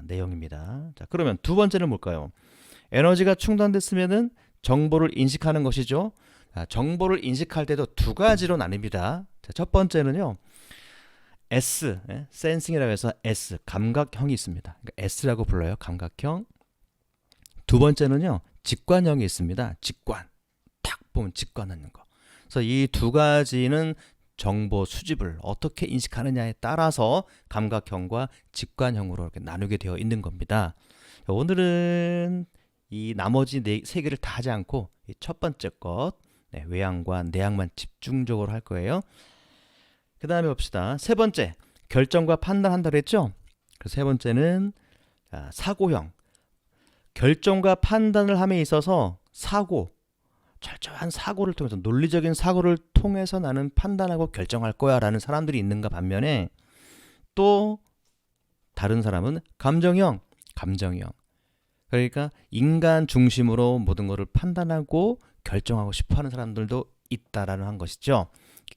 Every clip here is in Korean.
내용입니다. 자, 그러면 두 번째는 뭘까요? 에너지가 충전됐으면은 정보를 인식하는 것이죠. 정보를 인식할 때도 두 가지로 나뉩니다. 자, 첫 번째는요. S, 센싱이라고 해서 S, 감각형이 있습니다. 그러니까 S라고 불러요. 감각형. 두 번째는요. 직관형이 있습니다. 직관. 탁 보면 직관하는 거. 그래서 이 두 가지는 정보 수집을 어떻게 인식하느냐에 따라서 감각형과 직관형으로 이렇게 나누게 되어 있는 겁니다. 오늘은 이 나머지 세 개를 다 하지 않고 이 첫 번째 것, 외향과 내향만 집중적으로 할 거예요. 그 다음에 봅시다. 세 번째, 결정과 판단한다고 했죠? 그래서 세 번째는 사고형. 결정과 판단을 함에 있어서 철저한 사고를 통해서, 논리적인 사고를 통해서 나는 판단하고 결정할 거야 라는 사람들이 있는가 반면에, 또 다른 사람은 감정형. 그러니까 인간 중심으로 모든 것을 판단하고 결정하고 싶어하는 사람들도 있다라는 한 것이죠.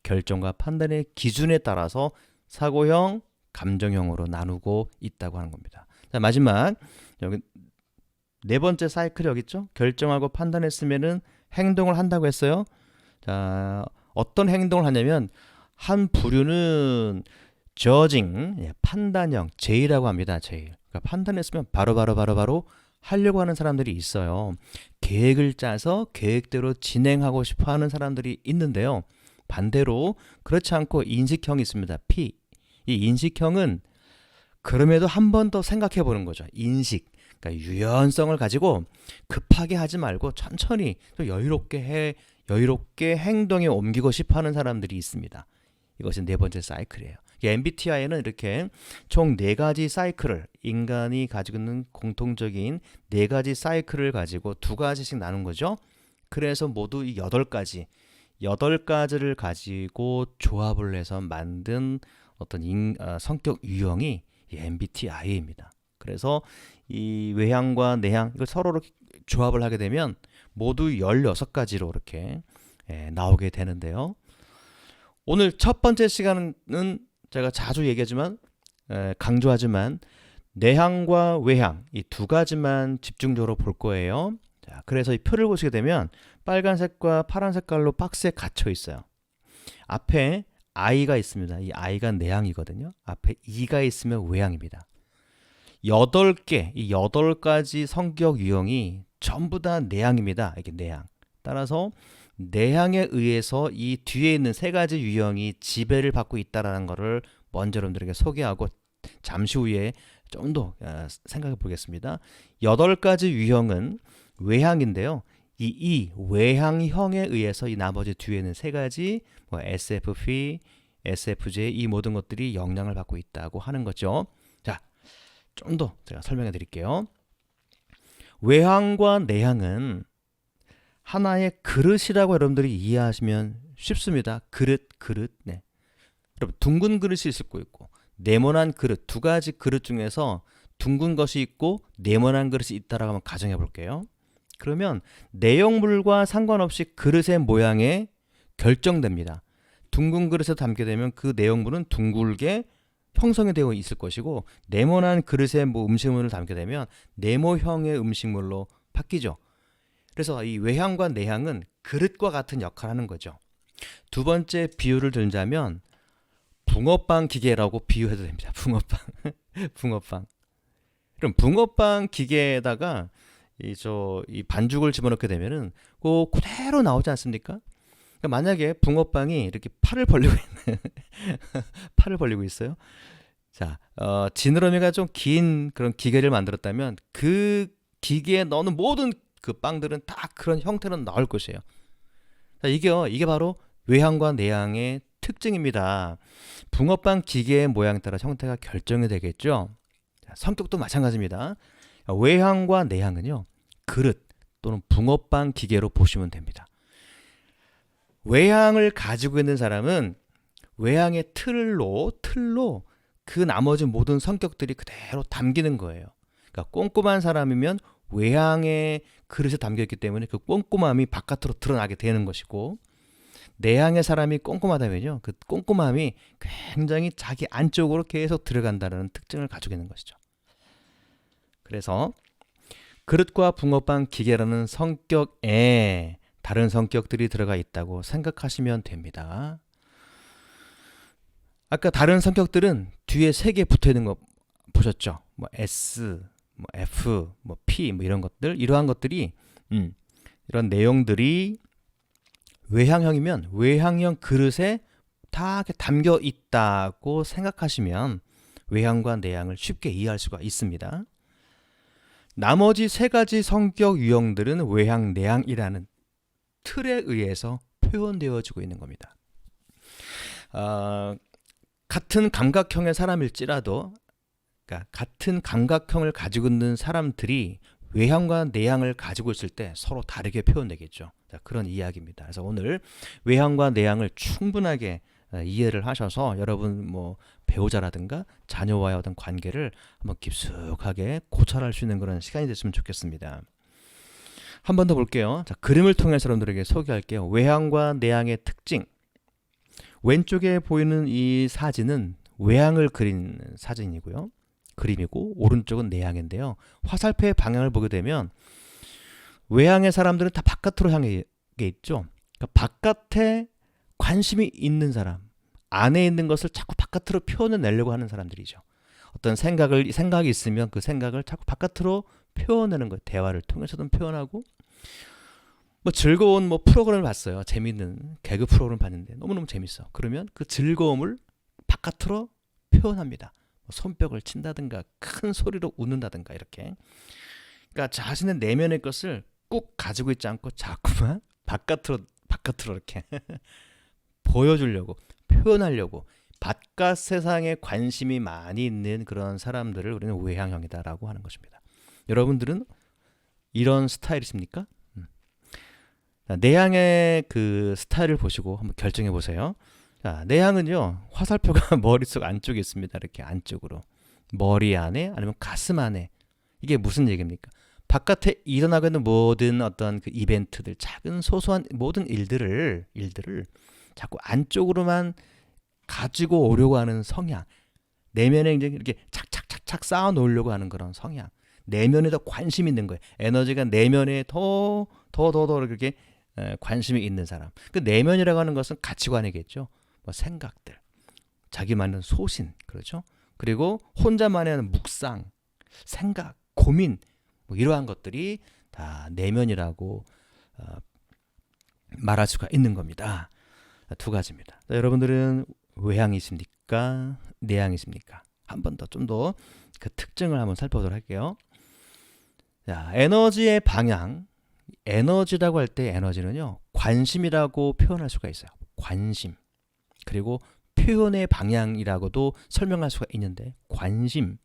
결정과 판단의 기준에 따라서 사고형, 감정형으로 나누고 있다고 하는 겁니다. 자, 마지막 여기 네 번째 사이클 여기 있죠? 결정하고 판단했으면은 행동을 한다고 했어요. 자, 어떤 행동을 하냐면 한 부류는 judging, 판단형, J라고 합니다. J. 그러니까 판단했으면 바로 하려고 하는 사람들이 있어요. 계획을 짜서 계획대로 진행하고 싶어 하는 사람들이 있는데요. 반대로 그렇지 않고 인식형이 있습니다. P. 이 인식형은 그럼에도 한 번 더 생각해 보는 거죠. 인식. 그러니까 유연성을 가지고 급하게 하지 말고 천천히 또 여유롭게 행동에 옮기고 싶어 하는 사람들이 있습니다. 이것이 네 번째 사이클이에요. MBTI는 이렇게 총 4가지 사이클을, 인간이 가지고 있는 공통적인 4가지 사이클을 가지고 2가지씩 나눈 거죠. 그래서 모두 이 8가지를 가지고 조합을 해서 만든 어떤 성격 유형이 이 MBTI입니다. 그래서 이 외향과 내향, 이걸 서로 조합을 하게 되면 모두 16가지로 이렇게 나오게 되는데요. 오늘 첫 번째 시간은 제가 자주 얘기하지만 강조하지만 내향과 외향 이 2가지만 집중적으로 볼 거예요. 자, 그래서 이 표를 보시게 되면 빨간색과 파란 색깔로 박스에 갇혀 있어요. 앞에 I가 있습니다. 이 I가 내향이거든요. 앞에 E가 있으면 외향입니다. 8개, 이 8가지 성격 유형이 전부 다 내향입니다. 이게 내향. 따라서 내향에 의해서 이 뒤에 있는 3가지 유형이 지배를 받고 있다는 것을 먼저 여러분들에게 소개하고 잠시 후에 좀 더 생각해 보겠습니다. 8가지 유형은 외향인데요. 이 외향형에 의해서 이 나머지 뒤에 있는 3가지 SFP, SFJ 이 모든 것들이 영향을 받고 있다고 하는 거죠. 자, 좀 더 제가 설명해 드릴게요. 외향과 내향은 하나의 그릇이라고 여러분들이 이해하시면 쉽습니다. 그릇. 네. 여러분 둥근 그릇이 있을 거 있고 네모난 그릇, 2가지 그릇 중에서 둥근 것이 있고 네모난 그릇이 있다라고 한번 가정해 볼게요. 그러면 내용물과 상관없이 그릇의 모양에 결정됩니다. 둥근 그릇에 담게 되면 그 내용물은 둥글게 형성이 되어 있을 것이고, 네모난 그릇에 음식물을 담게 되면 네모형의 음식물로 바뀌죠. 그래서 이 외향과 내향은 그릇과 같은 역할을 하는 거죠. 두 번째 비유를 들자면 붕어빵 기계라고 비유해도 됩니다. 붕어빵. 그럼 붕어빵 기계에다가 이 반죽을 집어넣게 되면은 그대로 나오지 않습니까? 그러니까 만약에 붕어빵이 이렇게 팔을 벌리고 있어요. 자, 지느러미가 좀 긴 그런 기계를 만들었다면 그 기계에 넣는 모든 그 빵들은 다 그런 형태로 나올 것이에요. 자, 이게 바로 외향과 내향의 특징입니다. 붕어빵 기계의 모양에 따라 형태가 결정이 되겠죠. 자, 성격도 마찬가지입니다. 외향과 내향은요, 그릇 또는 붕어빵 기계로 보시면 됩니다. 외향을 가지고 있는 사람은 외향의 틀로 그 나머지 모든 성격들이 그대로 담기는 거예요. 그러니까 꼼꼼한 사람이면 외향의 그릇에 담겨있기 때문에 그 꼼꼼함이 바깥으로 드러나게 되는 것이고, 내향의 사람이 꼼꼼하다면요, 그 꼼꼼함이 굉장히 자기 안쪽으로 계속 들어간다는 특징을 가지고 있는 것이죠. 그래서 그릇과 붕어빵 기계라는 성격에 다른 성격들이 들어가 있다고 생각하시면 됩니다. 아까 다른 성격들은 뒤에 3개 붙어 있는 거 보셨죠? 뭐 S, 뭐 F, 뭐 P 뭐 이런 것들, 이러한 것들이 이런 내용들이 외향형이면 외향형 그릇에 다 이렇게 담겨 있다고 생각하시면 외향과 내향을 쉽게 이해할 수가 있습니다. 나머지 3가지 성격 유형들은 외향, 내향이라는 틀에 의해서 표현되어지고 있는 겁니다. 같은 감각형의 사람일지라도, 그러니까 같은 감각형을 가지고 있는 사람들이 외향과 내향을 가지고 있을 때 서로 다르게 표현되겠죠. 자, 그런 이야기입니다. 그래서 오늘 외향과 내향을 충분하게 이해를 하셔서 여러분 뭐 배우자라든가 자녀와의 어떤 관계를 한번 깊숙하게 고찰할 수 있는 그런 시간이 됐으면 좋겠습니다. 한 번 더 볼게요. 자, 그림을 통해서 여러분들에게 소개할게요. 외향과 내향의 특징. 왼쪽에 보이는 이 사진은 외향을 그린 사진이고요. 그림이고, 오른쪽은 내향인데요. 화살표의 방향을 보게 되면 외향의 사람들은 다 바깥으로 향해 있죠. 그러니까 바깥에 관심이 있는 사람, 안에 있는 것을 자꾸 바깥으로 표현해내려고 하는 사람들이죠. 어떤 생각이 있으면 그 생각을 자꾸 바깥으로 표현하는 거예요. 대화를 통해서든 표현하고, 뭐 즐거운 뭐 프로그램을 봤어요. 재밌는 개그 프로그램 봤는데 너무너무 재밌어. 그러면 그 즐거움을 바깥으로 표현합니다. 뭐 손뼉을 친다든가 큰 소리로 웃는다든가 이렇게. 그러니까 자신의 내면의 것을 꾹 가지고 있지 않고 자꾸만 바깥으로 이렇게 보여주려고, 표현하려고, 바깥 세상에 관심이 많이 있는 그런 사람들을 우리는 외향형이다라고 하는 것입니다. 여러분들은 이런 스타일이십니까? 내향의 그 스타일을 보시고 한번 결정해 보세요. 자, 내향은요, 화살표가 머릿속 안쪽에 있습니다. 이렇게 안쪽으로. 머리 안에 아니면 가슴 안에. 이게 무슨 얘기입니까? 바깥에 일어나고 있는 모든 어떤 그 이벤트들, 작은 소소한 모든 일들을 자꾸 안쪽으로만 가지고 오려고 하는 성향. 내면에 이제 이렇게 착착착착 쌓아 놓으려고 하는 그런 성향. 내면에 더 관심 있는 거예요. 에너지가 내면에 더 이렇게 관심이 있는 사람. 그 내면이라고 하는 것은 가치관이겠죠. 뭐 생각들, 자기만의 소신, 그렇죠? 그리고 혼자만의 하는 묵상, 생각, 고민, 뭐 이러한 것들이 다 내면이라고 말할 수가 있는 겁니다. 2가지입니다. 자, 여러분들은 외향이십니까? 내향이십니까? 한 번 더 좀 더 그 특징을 한번 살펴보도록 할게요. 자, 에너지의 방향. 에너지라고 할 때 에너지는요, 관심이라고 표현할 수가 있어요. 관심. 그리고 표현의 방향이라고도 설명할 수가 있는데, 관심.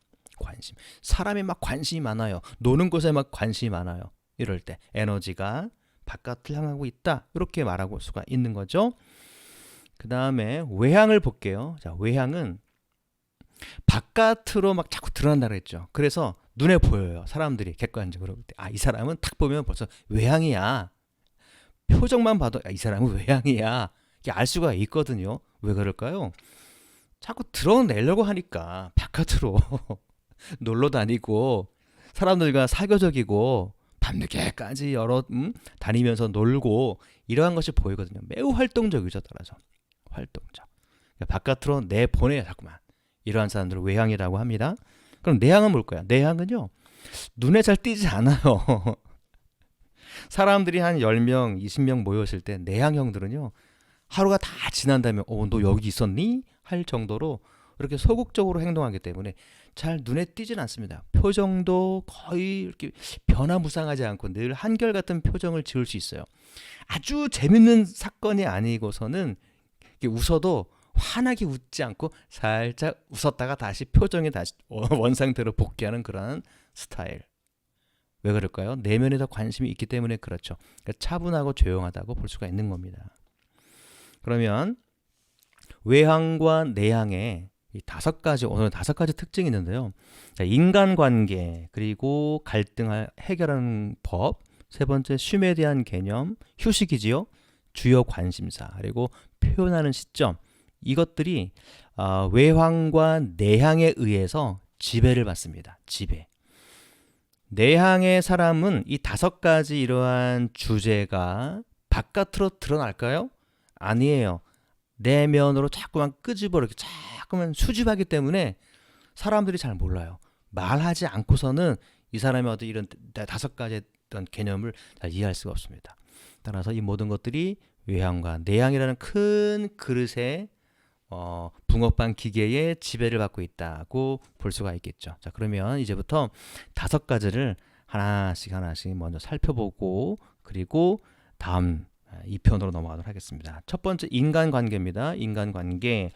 사람이 막 관심이 많아요. 노는 것에 막 관심이 많아요. 이럴 때 에너지가 바깥을 향하고 있다. 이렇게 말하고 수가 있는 거죠. 그 다음에 외향을 볼게요. 자, 외향은 바깥으로 막 자꾸 드러난다고 했죠. 그래서 눈에 보여요. 사람들이 객관적으로 볼 때. 이 사람은 탁 보면 벌써 외향이야. 표정만 봐도 이 사람은 외향이야. 이게 알 수가 있거든요. 왜 그럴까요? 자꾸 드러내려고 하니까 바깥으로 놀러 다니고 사람들과 사교적이고 밤늦게까지 다니면서 놀고 이러한 것이 보이거든요. 매우 활동적이죠. 따라서 활동적. 그러니까 바깥으로 내보내요. 자꾸만. 이러한 사람들을 외향이라고 합니다. 그럼 내향은 뭘까요? 내향은요, 눈에 잘 띄지 않아요. 사람들이 한 10명, 20명 모였을 때 내향형들은요, 하루가 다 지난 다음에 너 여기 있었니? 할 정도로 이렇게 소극적으로 행동하기 때문에 잘 눈에 띄진 않습니다. 표정도 거의 이렇게 변화무쌍하지 않고 늘 한결같은 표정을 지을 수 있어요. 아주 재밌는 사건이 아니고서는 웃어도 환하게 웃지 않고 살짝 웃었다가 다시 표정이 다시 원상태로 복귀하는 그런 스타일. 왜 그럴까요? 내면에 더 관심이 있기 때문에 그렇죠. 그러니까 차분하고 조용하다고 볼 수가 있는 겁니다. 그러면 외향과 내향의 이 5가지, 오늘 5가지 특징이 있는데요. 인간관계, 그리고 갈등을 해결하는 법, 3번째 쉼에 대한 개념, 휴식이지요. 주요 관심사, 그리고 표현하는 시점. 이것들이 외향과 내향에 의해서 지배를 받습니다. 지배. 내향의 사람은 이 5가지 이러한 주제가 바깥으로 드러날까요? 아니에요. 내면으로 자꾸만 끄집어 이렇게 자꾸만 수집하기 때문에 사람들이 잘 몰라요. 말하지 않고서는 이 사람의 어떤 이런 5가지 어떤 개념을 잘 이해할 수가 없습니다. 따라서 이 모든 것들이 외향과 내향이라는 큰 그릇에 붕어빵 기계의 지배를 받고 있다고 볼 수가 있겠죠. 자, 그러면 이제부터 5가지를 하나씩 먼저 살펴보고 그리고 다음 2편으로 넘어가도록 하겠습니다. 첫 번째 인간관계입니다. 인간관계.